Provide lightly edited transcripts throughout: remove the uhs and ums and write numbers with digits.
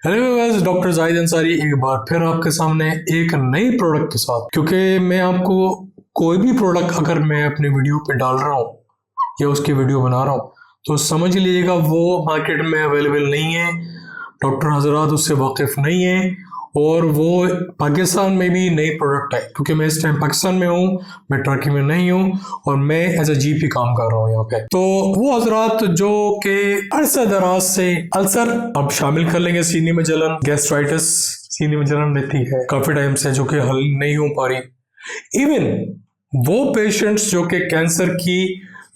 Hello viewers, doctor Zahid Ansari एक बार फिर आपके सामने एक नई प्रोडक्ट के साथ। क्योंकि मैं आपको कोई भी प्रोडक्ट अगर मैं अपने वीडियो पे डाल रहा हूँ या उसकी वीडियो बना रहा हूँ तो समझ लीजिएगा वो मार्केट में अवेलेबल नहीं है, डॉक्टर हजरात उससे वाकिफ नहीं है और वो पाकिस्तान में भी नई प्रोडक्ट है। क्योंकि मैं इस टाइम पाकिस्तान में हूँ, मैं टर्की में नहीं हूँ और मैं एज अ जीपी काम कर रहा हूँ यहाँ पे। तो वो हजरात जो कि अरसा दराज से अल्सर अब शामिल कर लेंगे, सीने में जलन, गैस्ट्राइटिस, सीने में जलन रहती है काफी टाइम से जो कि हल नहीं हो पा रही। इवन वो पेशेंट्स जो कि कैंसर की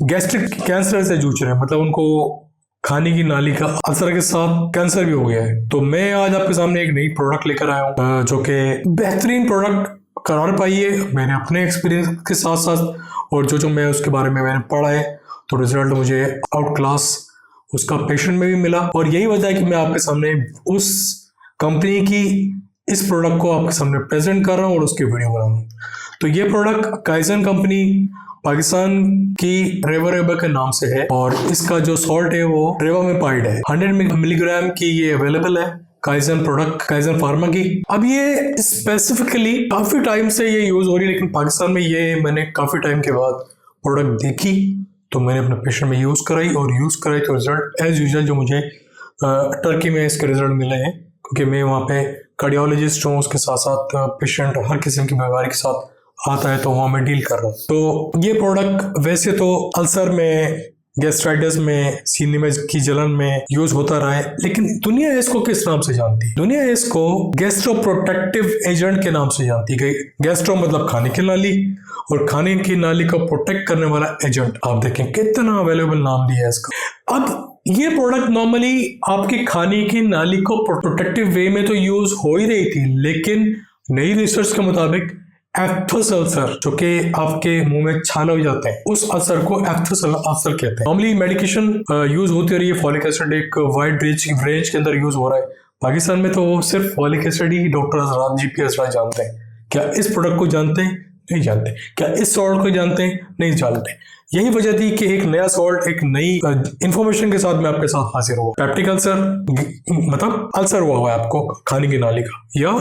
गैस्ट्रिक कैंसर से जूझ रहे हैं, मतलब उनको खाने की नाली का अल्सर के साथ कैंसर भी हो गया है। तो मैं आज आपके सामने एक नई प्रोडक्ट लेकर आया हूँ जो कि बेहतरीन प्रोडक्ट करार पाई है मैंने अपने एक्सपीरियंस के साथ साथ, और जो मैं उसके बारे में मैंने पढ़ा है तो रिजल्ट मुझे आउट क्लास उसका पेशेंट में भी मिला। और यही वजह है कि मैं आपके सामने उस कंपनी की इस प्रोडक्ट को आपके सामने प्रेजेंट कर रहा हूँ और उसकी वीडियो बना रहा हूँ। तो ये प्रोडक्ट काइजन कंपनी पाकिस्तान की रेवा के नाम से है और इसका जो सॉल्ट है वो रेवामेपाइड है। 100 मिलीग्राम की ये अवेलेबल है काइजन प्रोडक्ट, काइजन फार्मा की। अब ये स्पेसिफिकली काफी टाइम से ये यूज हो रही है, लेकिन पाकिस्तान में ये मैंने काफी टाइम के बाद प्रोडक्ट देखी तो मैंने अपने पेशेंट में यूज कराई तो रिजल्ट एज यूजुअल जो मुझे टर्की में इसके रिजल्ट मिले हैं, क्योंकि मैं वहाँ पे कार्डियोलॉजिस्ट हूँ, उसके साथ साथ पेशेंट हर किस्म की बीमारी के साथ आता है तो वहाँ मैं डील कर रहा हूँ। तो ये प्रोडक्ट वैसे तो अल्सर में, गैस्ट्राइटिस में, सीने में की जलन में यूज होता रहा है, लेकिन दुनिया इसको किस नाम से जानती है? दुनिया इसको गैस्ट्रो प्रोटेक्टिव एजेंट के नाम से जानती है। गैस्ट्रो मतलब खाने की नाली और खाने की नाली को प्रोटेक्ट करने वाला एजेंट। आप देखें कितना अवेलेबल नाम दिया है इसका। अब ये प्रोडक्ट नॉर्मली आपकी खाने की नाली को प्रोटेक्टिव वे में तो यूज हो ही रही थी, लेकिन नई रिसर्च के मुताबिक एफ्थस अल्सर जो कि आपके मुंह में छाले हो जाते हैं, उस अल्सर को एफ्थस अल्सर कहते हैं। नॉर्मली मेडिकेशन यूज होती रही है, फॉलिक एसिड एक वाइड रेंज के अंदर यूज हो रहा है। पाकिस्तान में तो सिर्फ फॉलिक एसिड ही डॉक्टर हजरात, जीपी हजरात जानते हैं। क्या इस प्रोडक्ट को जानते हैं? नहीं जानते। क्या इस सॉल्ट को जानते हैं? नहीं जानते। यही वजह थी कि एक नया सॉल्ट, एक नई इंफॉर्मेशन के साथ मैं आपके साथ हाजिर हुआ। पेप्टिक अल्सर मतलब अल्सर हुआ है आपको खाने की नाली का, या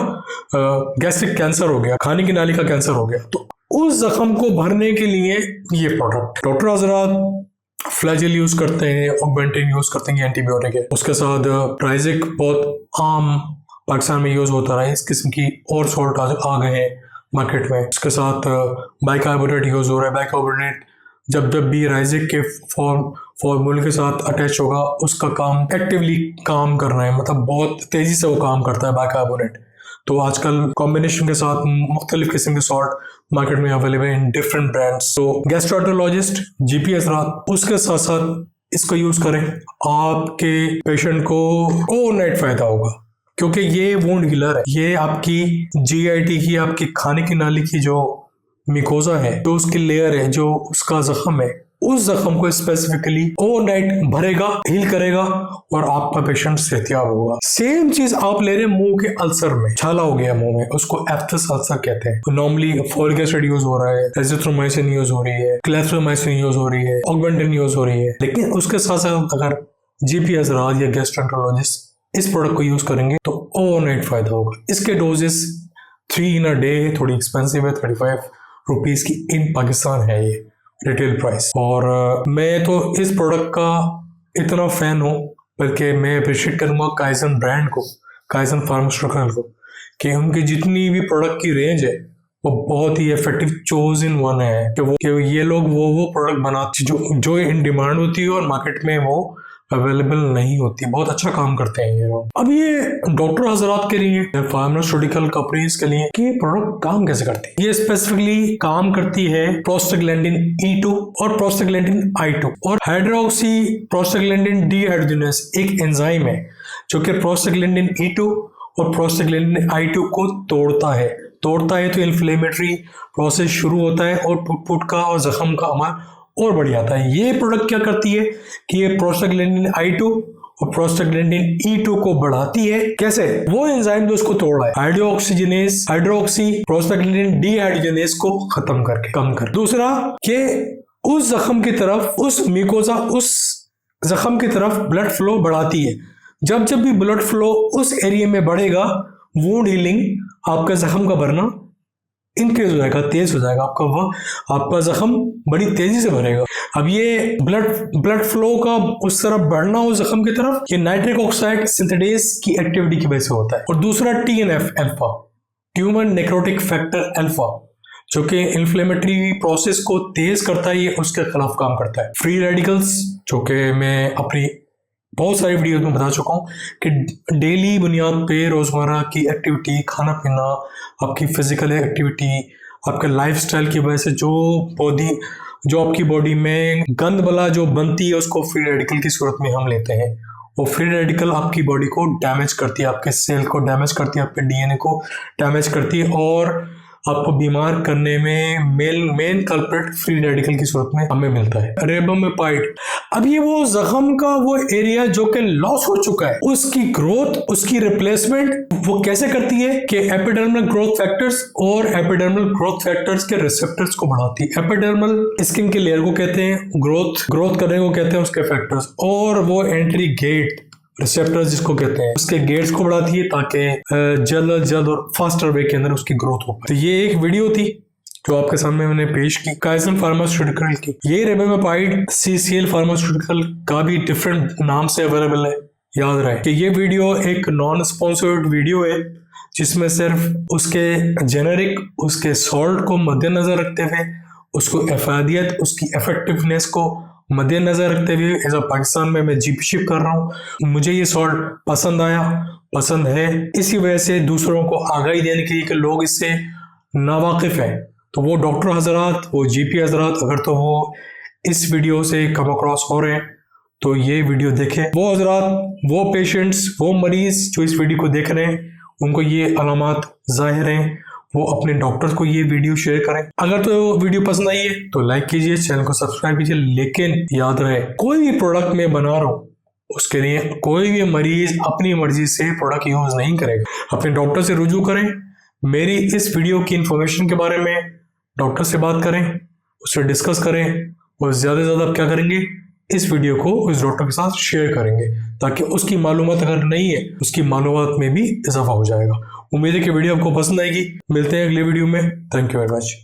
गैस्ट्रिक कैंसर हो गया, खाने की नाली का कैंसर हो गया, तो उस जख्म को भरने के लिए ये प्रोडक्ट डॉक्टर हजरात फ्लैजिल यूज करते हैं, ऑगमेंटिन यूज करते हैं, एंटीबायोटिक है। उसके साथ ट्राइजिक बहुत आम पाकिस्तान में यूज होता रहा है। इस किस्म की और सॉल्ट आ गए हैं मार्केट में। उसके साथ बाइकार्बोनेट यूज हो रहा है। बाइकार्बोनेट जब भी राइजिक के फॉर्मूले के साथ अटैच होगा, उसका काम एक्टिवली काम करना है, मतलब बहुत तेजी से वो काम करता है बाइकार्बोनेट। तो आजकल कॉम्बिनेशन के साथ मुख्तलिफ किस्म के सॉल्ट मार्केट में अवेलेबल हैं, डिफरेंट ब्रांड्स। तो गैस्ट्रोएंटरोलॉजिस्ट, जीपी हजरात उसके साथ साथ इसको यूज करें, आपके पेशेंट को ओवरनाइट फायदा होगा, क्योंकि ये वुंड हीलर है। ये आपकी जीआईटी की, आपकी खाने की नाली की जो मिकोजा है, जो उसकी लेयर है, जो उसका जख्म है, उस जख्म को स्पेसिफिकली ओवरनाइट भरेगा, हील करेगा और आपका पेशेंट सेहतियाब होगा। सेम चीज आप ले रहे हैं मुंह के अल्सर में, छाला हो गया मुंह में, उसको एफ्थस अल्सर कहते हैं। नॉर्मली फॉलिक एसिड यूज हो रहा है, एजिथ्रोमाइसिन यूज हो रही है, क्लेफ्टोमाइसिन यूज हो रही है, ऑगमेंटिन यूज हो रही है, लेकिन उसके साथ साथ अगर जीपी हजरात या गैस्ट्रोएंटरोलॉजिस्ट इस प्रोडक्ट को यूज करेंगे तो ओवरनाइट फायदा होगा। इसके डोजेस 3 इन अ डे, थोड़ी एक्सपेंसिव है, 35 रुपीज की इन पाकिस्तान है ये रिटेल प्राइस। और मैं तो इस प्रोडक्ट का इतना फैन हूँ, बल्कि मैं अप्रिशिएट करूँगा काइजन ब्रांड को, काइजन फार्मास्यूटिकल को, कि उनकी जितनी भी प्रोडक्ट की रेंज है वो बहुत ही इफेक्टिव चोज इन वन है। कि ये लोग वो प्रोडक्ट बनाते जो इन डिमांड होती है और मार्केट में वो अवेलेबल नहीं होती। बहुत अच्छा काम करते हैं ये लोग। अब ये डॉक्टर हजरात के लिए, फार्मास्यूटिकल कंपनीज के लिए, कि ये प्रोडक्ट काम कैसे करती है। ये स्पेसिफिकली काम करती है प्रोस्टाग्लैंडिन E2 और प्रोस्टाग्लैंडिन I2 और हाइड्रोक्सी प्रोस्टाग्लैंडिन डीहाइड्रोजिनेज एक एंजाइम है जो कि प्रोस्टाग्लैंडिन E2 और प्रोस्टाग्लैंडिन I2 को तोड़ता है तो इन्फ्लेमेटरी प्रोसेस शुरू होता है और टूट का और जख्म का अमर और बढ़ जाता है। ये प्रोडक्ट क्या करती है कि ये प्रोस्टाग्लैंडिन I2 और प्रोस्टाग्लैंडिन E2 को बढ़ाती है। कैसे? वो एंजाइम जो उसको तोड़ रहा है, हाइड्रोक्सी प्रोस्टाग्लैंडिन डीहाइड्रोजिनेज को खत्म करके, कम कर। दूसरा कि उस जख्म की तरफ, उस मिकोजा, उस जख्म की तरफ ब्लड फ्लो बढ़ाती है, जब जब भी ब्लड फ्लो उस एरिया में बढ़ेगा, वुंड हीलिंग, आपका जख्म का भरना इंक्रीज हो जाएगा, तेज हो जाएगा, आपका जख्म बड़ी तेजी से भरेगा। अब ये ब्लड फ्लो का उस तरफ बढ़ना उस जख्म की तरफ, ये नाइट्रिक ऑक्साइड सिंथेटेज की एक्टिविटी की वजह से होता है। और दूसरा TNF alpha, tumour necrotic factor alpha, जो कि इन्फ्लेमेटरी प्रोसेस को तेज करता है, ये उसके खिलाफ काम करता है। फ्री रेडिकल्स, जो कि मैं अपनी बहुत सारी वीडियोस में बता चुका हूँ कि डेली बुनियाद पे रोजमर्रा की एक्टिविटी, खाना पीना, आपकी फिजिकल एक्टिविटी, आपके लाइफस्टाइल की वजह से जो आपकी बॉडी में गंद बला जो बनती है, उसको फ्री रेडिकल की सूरत में हम लेते हैं। और फ्री रेडिकल आपकी बॉडी को डैमेज करती है, आपके सेल को डैमेज करती है, आपके DNA को डैमेज करती है और आपको बीमार करने में मेन कल्प्रिट फ्री रेडिकल की सूरत में हमें मिलता है। रेबेमेपाइड, अब ये वो जख्म का वो एरिया जो कि लॉस हो चुका है, उसकी ग्रोथ, उसकी रिप्लेसमेंट वो कैसे करती है कि एपिडर्मल ग्रोथ फैक्टर्स और एपिडर्मल ग्रोथ फैक्टर्स के रिसेप्टर्स को बढ़ाती है। एपिडर्मल स्किन के लेयर को कहते हैं, ग्रोथ करने को कहते हैं उसके फैक्टर्स, और वो एंट्री गेट रिसेप्टर्स जिसको कहते हैं, उसके गेट्स को बढ़ाती है ताकि जल्द और फास्टर वे के अंदर उसकी ग्रोथ हो पाए। तो ये एक वीडियो थी जो आपके सामने मैंने पेश की काइसन फार्मास्यूटिकल की। ये रेबेमेपाइड CCL फार्मास्यूटिकल का भी डिफरेंट नाम से अवेलेबल है। याद रहे कि ये वीडियो एक नॉन स्पॉन्सर्ड वीडियो है, जिसमें सिर्फ उसके जेनेरिक, उसके सॉल्ट को मद्देनजर रखते हुए, उसको अफादियत, उसकी इफेक्टिवनेस को मद्देनजर रखते हुए एज अ पाकिस्तान में मैं जीपशिप कर रहा हूँ। मुझे ये सॉल्ट पसंद है, इसी वजह से दूसरों को आगाही देने के लिए कि लोग इससे नावाकिफ हैं, तो वो डॉक्टर हजरात, वो GP हजरात, अगर तो वो इस वीडियो से कम अक्रॉस हो रहे हैं तो ये वीडियो देखें। वो हजरात, वो पेशेंट्स, वो मरीज जो इस वीडियो को देख रहे हैं, उनको ये अलामात जाहिर हैं, वो अपने डॉक्टर्स को ये वीडियो शेयर करें। अगर तो वीडियो पसंद आई है तो लाइक कीजिए, चैनल को सब्सक्राइब कीजिए। लेकिन याद रहे, कोई भी प्रोडक्ट मैं बना रहा हूँ उसके लिए कोई भी मरीज अपनी मर्जी से प्रोडक्ट यूज नहीं करेगा। अपने डॉक्टर से रुजू करें, मेरी इस वीडियो की इंफॉर्मेशन के बारे में डॉक्टर से बात करें, उससे डिस्कस करें, और ज़्यादा से ज़्यादा आप क्या करेंगे, इस वीडियो को उस डॉक्टर के साथ शेयर करेंगे ताकि उसकी मालूमात अगर नहीं है, उसकी मालूमात में भी इजाफा हो जाएगा। उम्मीद है कि वीडियो आपको पसंद आएगी। मिलते हैं अगले वीडियो में। Thank you very much.